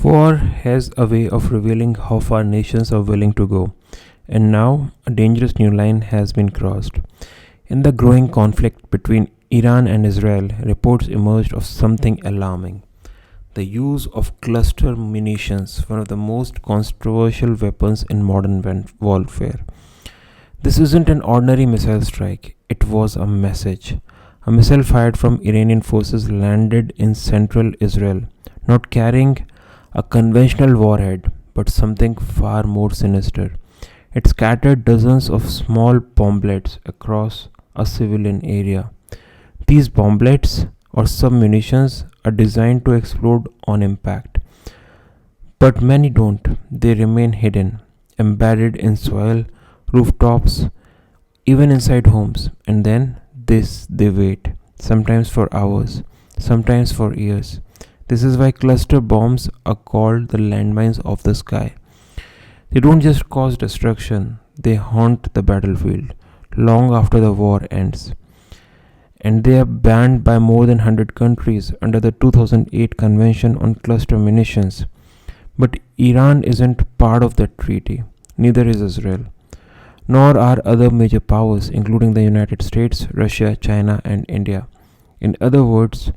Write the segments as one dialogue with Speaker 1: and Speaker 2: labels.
Speaker 1: War has a way of revealing how far nations are willing to go, and now a dangerous new line has been crossed. In the growing conflict between Iran and Israel, reports emerged of something alarming: the use of cluster munitions, one of the most controversial weapons in modern warfare. This isn't an ordinary missile strike, it was a message. A missile fired from Iranian forces landed in central Israel, not carrying a conventional warhead, but something far more sinister. It scattered dozens of small bomblets across a civilian area. These bomblets or submunitions are designed to explode on impact, but many don't. They remain hidden, embedded in soil, rooftops, even inside homes, and then they wait, sometimes for hours, sometimes for years. This is why cluster bombs are called the landmines of the sky. They don't just cause destruction, they haunt the battlefield long after the war ends. And they are banned by more than 100 countries under the 2008 Convention on Cluster Munitions. But Iran isn't part of that treaty, neither is Israel, nor are other major powers, including the United States, Russia, China, and India. In other words,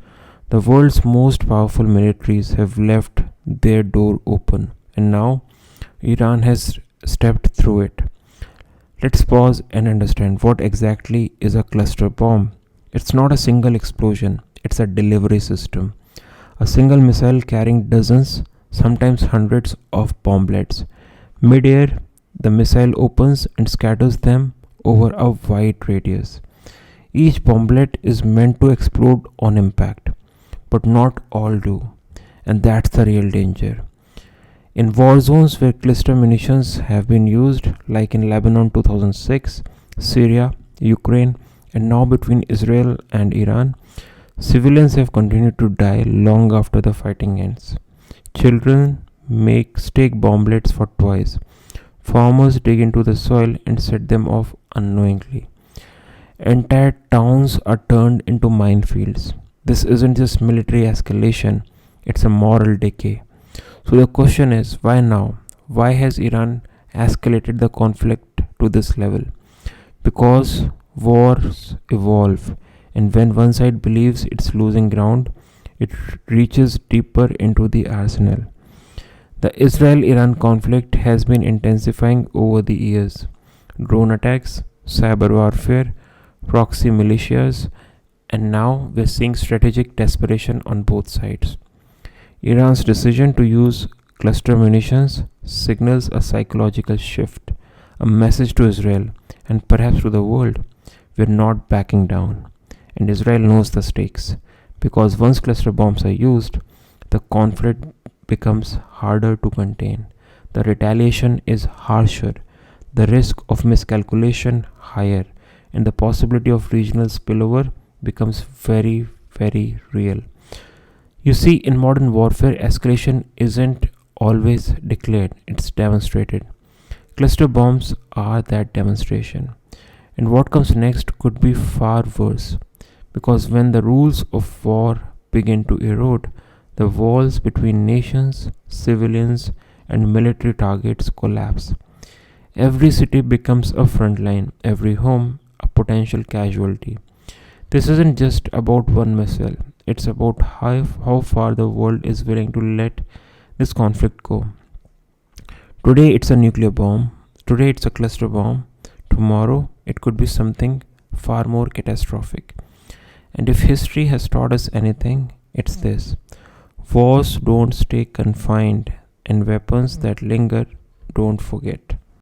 Speaker 1: the world's most powerful militaries have left their door open, and now Iran has stepped through it. Let's pause and understand what exactly is a cluster bomb. It's not a single explosion, it's a delivery system. A single missile carrying dozens, sometimes hundreds of bomblets. Mid-air, the missile opens and scatters them over a wide radius. Each bomblet is meant to explode on impact, but not all do, and that's the real danger. In war zones where cluster munitions have been used, like in Lebanon 2006, Syria, Ukraine, and now between Israel and Iran, civilians have continued to die long after the fighting ends. Children make stake bomblets for toys. Farmers dig into the soil and set them off unknowingly. Entire towns are turned into minefields. This isn't just military escalation, it's a moral decay. So the question is, why now? Why has Iran escalated the conflict to this level? Because wars evolve, and when one side believes it's losing ground, it reaches deeper into the arsenal. The Israel Iran conflict has been intensifying over the years. Drone attacks, cyber warfare, proxy militias, and now we're seeing strategic desperation on both sides. Iran's decision to use cluster munitions signals a psychological shift, a message to Israel and perhaps to the world. We're not backing down. And Israel knows the stakes, because once cluster bombs are used, the conflict becomes harder to contain. The retaliation is harsher, the risk of miscalculation higher, and the possibility of regional spillover becomes very, very real. You see, in modern warfare, escalation isn't always declared, it's demonstrated. Cluster bombs are that demonstration. And what comes next could be far worse, because when the rules of war begin to erode, the walls between nations, civilians, and military targets collapse. Every city becomes a front line, every home a potential casualty. This isn't just about one missile, it's about how far the world is willing to let this conflict go. Today it's a nuclear bomb, today it's a cluster bomb, tomorrow it could be something far more catastrophic. And if history has taught us anything, it's this: wars don't stay confined, and weapons that linger don't forget.